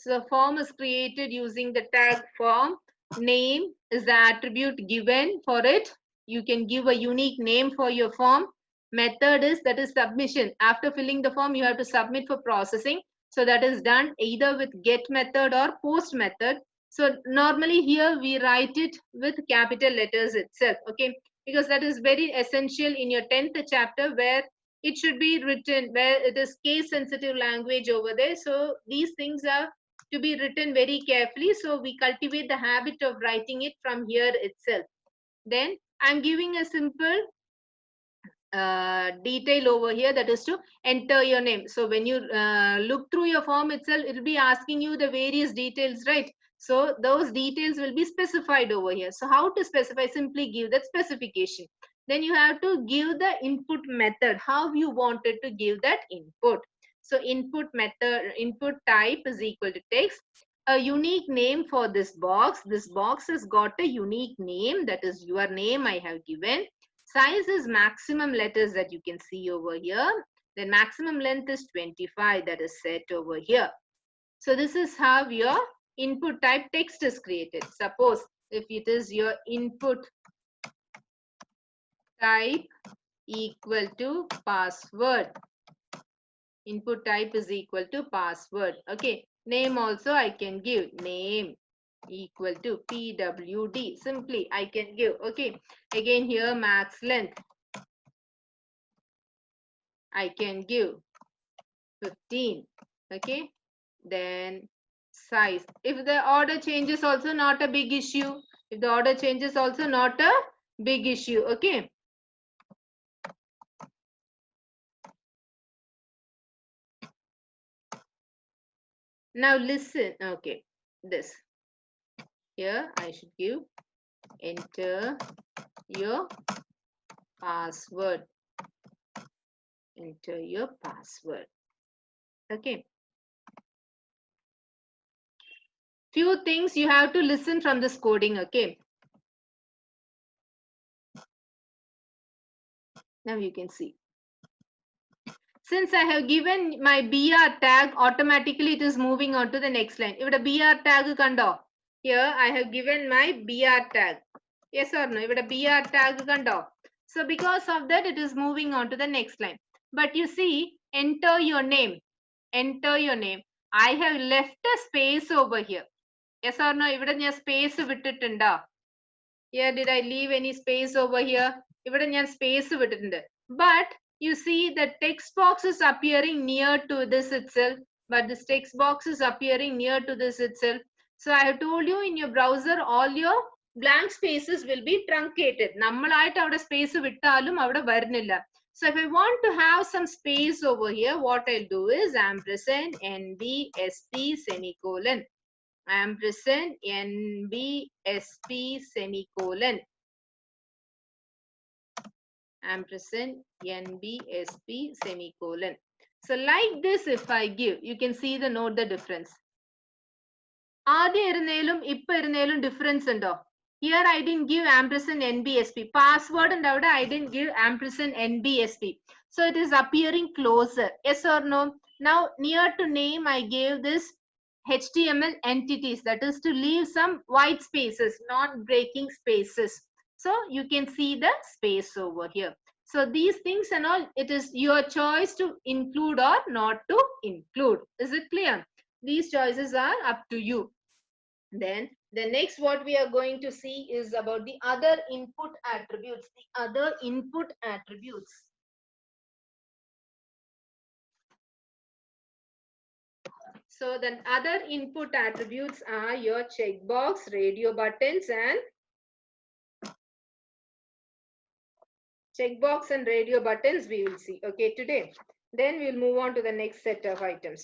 So the form is created using the tag form. Name is the attribute given for it. You can give a unique name for your form. Method is, that is submission. After filling the form, you have to submit for processing. So that is done either with get method or post method. So normally here we write it with capital letters itself, okay? Because that is very essential in your 10th chapter, where it should be written, where it is case sensitive language over there. So these things are to be written very carefully. So we cultivate the habit of writing it from here itself. Then I'm giving a simple detail over here, that is to enter your name. So when you look through your form itself, it will be asking you the various details, right? So those details will be specified over here. So how to specify? Simply give that specification. Then you have to give the input method, how you wanted to give that input. So input method, input type is equal to text. A unique name for this box. This box has got a unique name, that is your name I have given. Size is maximum letters that you can see over here. Then maximum length is 25, that is set over here. So this is how your input type text is created. Suppose if it is your input type equal to password. Input type is equal to password. Okay. Name also I can give. Name equal to PWD. Simply I can give. Okay. Again here max length I can give 15. Okay. Then size. If the order changes also not a big issue. If the order changes also not a big issue. Okay. Now listen. Okay. This. Here I should give enter your password. Enter your password. Okay. Few things you have to listen from this coding. Okay. Now you can see. Since I have given my BR tag, automatically it is moving on to the next line. If the BR tag kando, here I have given my BR tag. Yes or no? If the BR tag kando. So because of that, it is moving on to the next line. But you see, enter your name. Enter your name. I have left a space over here. Yes or no? If the space vittitunda. Here, did I leave any space over here? ഇവിടെ ഞാൻ space വിട്ടിട്ടുണ്ട്. But you see the text box is appearing near to this itself. But this text box is appearing near to this itself. So I have told you in your browser, all your blank spaces will be truncated. നമ്മളായിട്ട് അവിടെ space വിട്ടാലും അവിടെ വരുന്നില്ല. So if I want to have some space over here, what I'll do is ampersand NBSP semicolon. Ampersand NBSP semicolon. Ampersand NBSP semicolon. So like this, if I give, you can see the note the difference. ആദ്യം ഇരുന്നേലും ഇപ്പൊ ഇരുന്നേലും difference ഉണ്ടോ? Here I didn't give ampersand NBSP. Password and അവിടെ I didn't give ampersand NBSP. So it is appearing closer. Yes or no? Now near to name I gave this HTML entities, that is to leave some white spaces, not breaking spaces. So you can see the space over here. So these things and all, it is your choice to include or not to include. Is it clear? These choices are up to you. Then the next what we are going to see is about the other input attributes. The other input attributes. So the other input attributes are your checkbox, radio buttons, and checkbox and radio buttons we will see. Okay, today. Then we'll move on to the next set of items.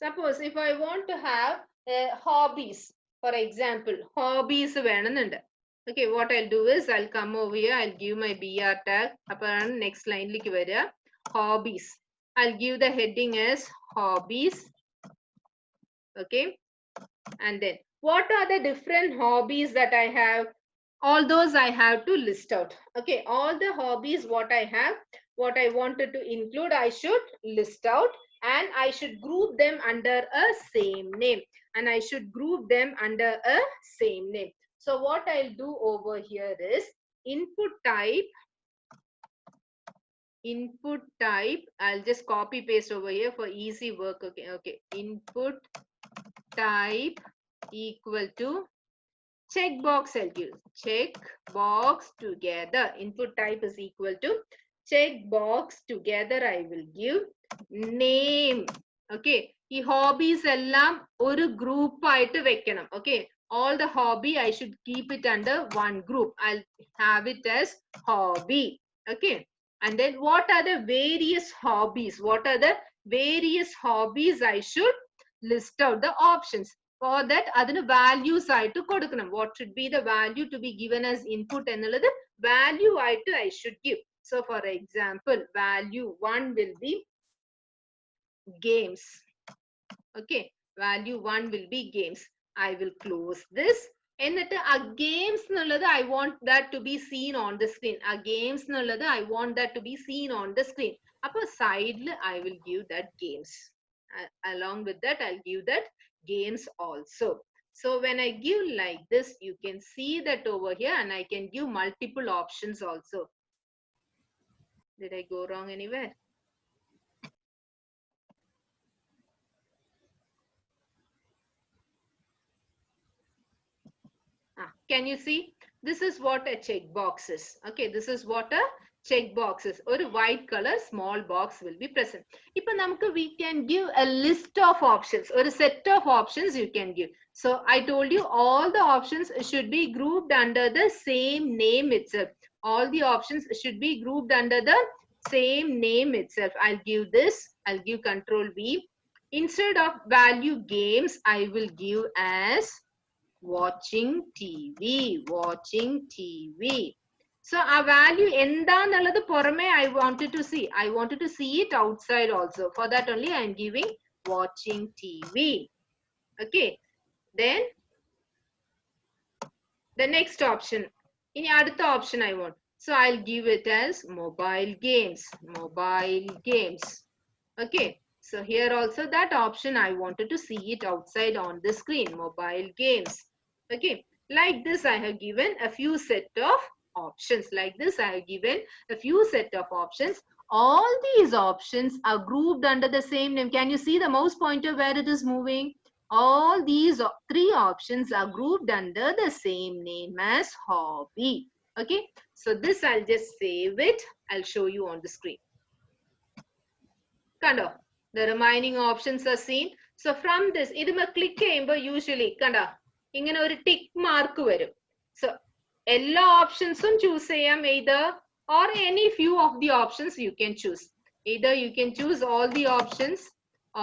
Suppose if I want to have hobbies, for example, hobbies വേണമെന്നുണ്ട്. Okay, what I'll do is I'll come over here, I'll give my BR tag. അപ്പോൾ next line ലേക്ക് വരിക. Hobbies. I'll give the heading as hobbies. Okay. And then what are the different hobbies that I have? All those I have to list out. Okay, all the hobbies what I have, what I wanted to include, I should list out, and I should group them under a same name, and I should group them under a same name. So what I'll do over here is input type, I'll just copy paste over here for easy work. Okay, input type equal to checkbox. I'll give checkbox together. Input type is equal to checkbox together. I will give name. Okay, ഈ hobbies എല്ലാം ഒരു group ആയിട്ട് വെക്കണം. Okay, all the hobby I should keep it under one group. I'll have it as hobby. Okay, and then what are the various hobbies? What are the various hobbies? I should list out the options. For that, adinu values ആയിട്ട് കൊടുക്കണം. What should be the value to be given as input എന്നുള്ളത് value ആയിട്ട് I should give. So for example, value 1 will be games. Okay, value 1 will be games. I will close this. എന്നിട്ട് ആ games എന്നുള്ളത് I want that to be seen on the screen. ആ games എന്നുള്ളത് I want that to be seen on the screen. അപ്പൊ സൈഡിൽ I will give that games. Along with that, I'll give that games also. So when I give like this, you can see that over here, and I can give multiple options also. Did I go wrong anywhere? Can you see? This is what a checkbox is. Okay, this is what a checkbox is. Or a white color small box will be present. We can give a list of options or a set of options you can give. So I told you all the options should be grouped under the same name itself. All the options should be grouped under the same name itself. I'll give this. I'll give Control V. Instead of value games, I will give as watching TV. Watching TV. So our value endanallathu porame I wanted to see. I wanted to see it outside also. For that only I am giving watching TV. Okay. Then the next option. In adutha option I want. So I'll give it as mobile games. Mobile games. Okay. So here also that option I wanted to see it outside on the screen. Mobile games. Okay, like this I have given a few set of options. Like this I have given a few set of options. All these options are grouped under the same name. Can you see the mouse pointer where it is moving? All these three options are grouped under the same name as hobby. Okay, so this I'll just save it. I'll show you on the screen. Kanda, the remaining options are seen. So from this, iduma click cheyumbo usually kanda ഇങ്ങനെ ഒരു tick mark വരും. So എല്ലാ ഓപ്ഷൻസും choose ചെയ്യാം. either or any few of the options you can choose. Either you can choose all the options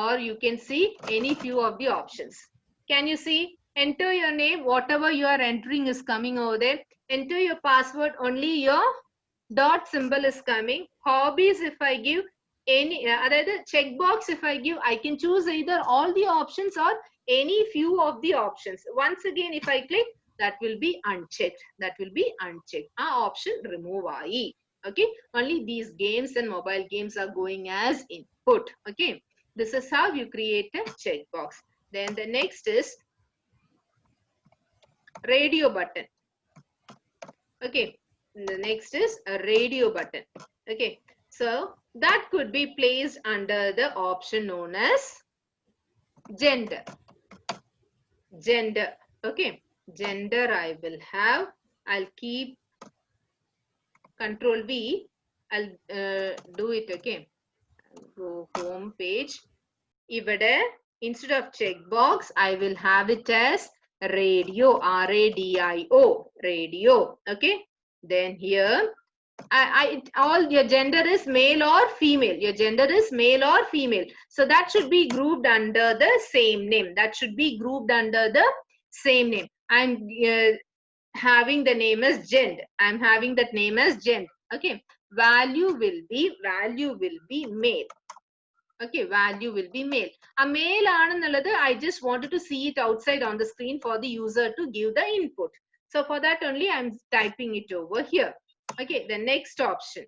or you can see any few of the options. Can you see? Enter your name. Whatever you are entering is coming over there. Enter your password. Only your dot symbol is coming. Hobbies, if I give any other checkbox, if I give, I can choose either all the options or any few of the options. Once again, if I click, that will be unchecked. That will be unchecked. Our option remove ai. Okay, only these games and mobile games are going as input. Okay, this is how you create a checkbox. Then the next is radio button. Okay, the next is a radio button. Okay, so that could be placed under the option known as gender. Gender. Okay, gender I will have. I'll keep Control V. I'll do it. Okay, go home page. Ivade instead of checkbox I will have it as radio. radio. Radio. Okay, then here all your gender is male or female. Your gender is male or female. So that should be grouped under the same name. That should be grouped under the same name. I'm having the name as Gen. I'm having that name as Gen. Okay. Value will be male. Okay. Value will be male. A male aanannallathu I just wanted to see it outside on the screen for the user to give the input. So for that only I'm typing it over here. Okay, the next option.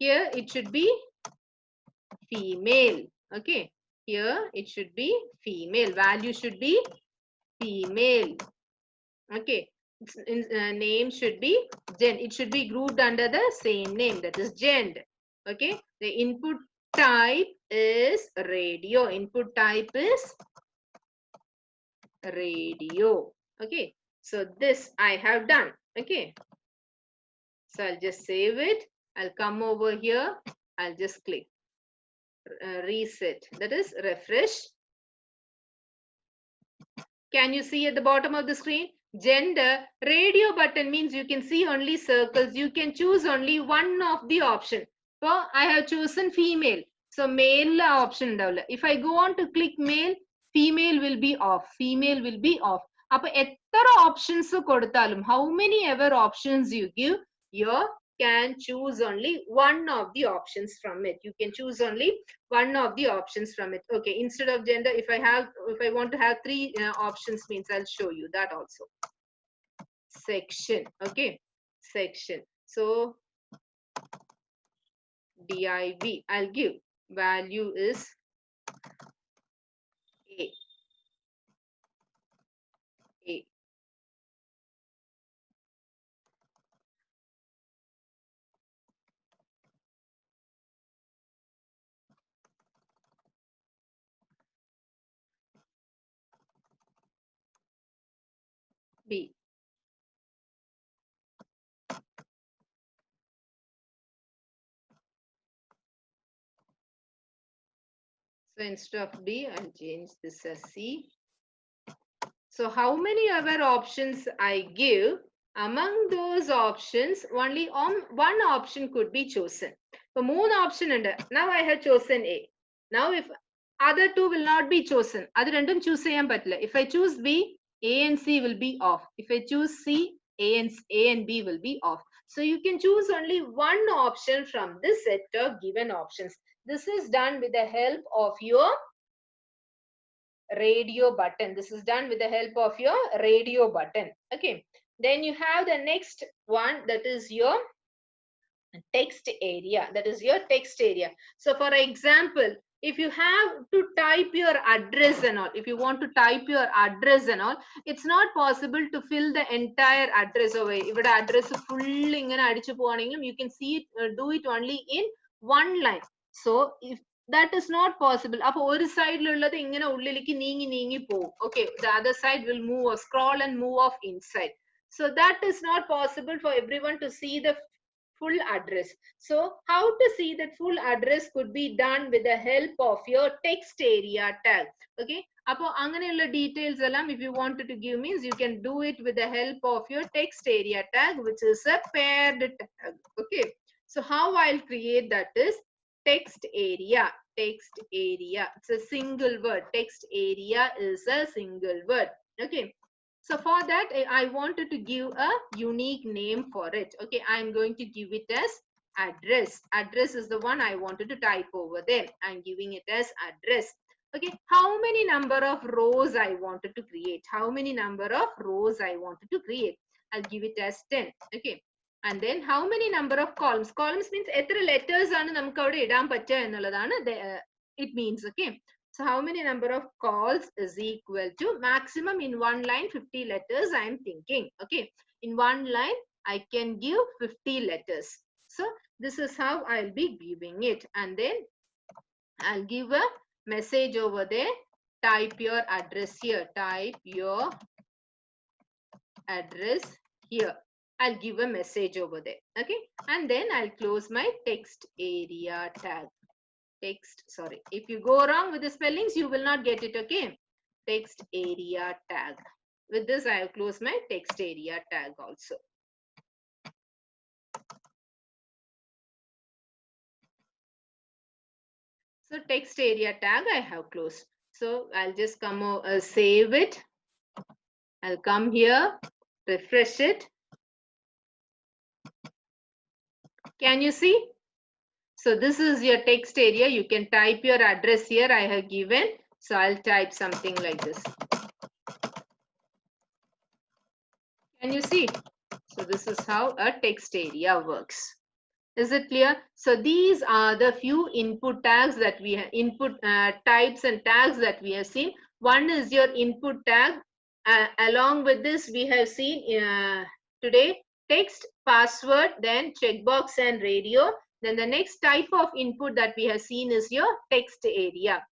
Here it should be female. Okay. Here it should be female. Value should be female. Okay. Name should be gen. It should be grouped under the same name, that is gen. Okay. The input type is radio. Input type is radio. Okay. So this I have done. Okay. So I'll just save it. I'll come over here. I'll just click reset. That is refresh. Can you see at the bottom of the screen? Gender radio button means you can see only circles. You can choose only one of the option. So I have chosen female. So male option. If I go on to click male, female will be off. Female will be off. Appo etra options koduthalum, how many ever options you give, you can choose only one of the options from it. You can choose only one of the options from it. Okay, instead of gender, if I want to have three options, means I'll show you that also. Section. Okay, section. So div, I'll give value is a. B. So instead of B, I'll change this as C. So how many other options I give, among those options, only one option could be chosen. So moon option under. Now I have chosen A. Now if other two will not be chosen, other random choose if I choose B, A and C will be off. If I choose C, A and B will be off. So you can choose only one option from this set of given options. This is done with the help of your radio button. This is done with the help of your radio button. Okay. Then you have the next one, that is your text area. That is your text area. So for example, if you have to type your address and all, if you want to type your address and all, it's not possible to fill the entire address away. If the address full you can see it, do it only in one line. So if that is not possible, one side okay, the other side will move or scroll and move off inside. So that is not possible for everyone to see the full address. So how to see that full address could be done with the help of your text area tag. Okay. Appo anganeyulla details ellam if you wanted to give, means you can do it with the help of your text area tag, which is a paired tag. Okay. So how I'll create that is text area. Text area. It's a single word. Text area is a single word. Okay. So for that, I wanted to give a unique name for it. Okay, I'm going to give it as address. Address is the one I wanted to type over there. I'm giving it as address. Okay, how many number of rows I wanted to create? How many number of rows I wanted to create? I'll give it as 10. Okay, and then how many number of columns? Columns means etra letters aanu namukku avade idam patta ennulladana it means. Okay. So how many number of calls is equal to maximum in one line 50 letters I am thinking. Okay. In one line I can give 50 letters. So this is how I'll be giving it. And then I'll give a message over there. Type your address here. Type your address here. I'll give a message over there. Okay. And then I'll close my text area tag. Text, sorry, if you go wrong with the spellings, you will not get it. Okay. Text area tag. With this, I have closed my text area tag also. So text area tag I have closed. So I'll just come over, save it. I'll come here, refresh it. Can you see? So this is your text area. You can type your address here I have given. So I'll type something like this. Can you see? So this is how a text area works. Is it clear? So these are the few input tags that we have, input types and tags that we have seen. One is your input tag. Along with this, we have seen today text, password, then checkbox and radio. Then the next type of input that we have seen is your text area.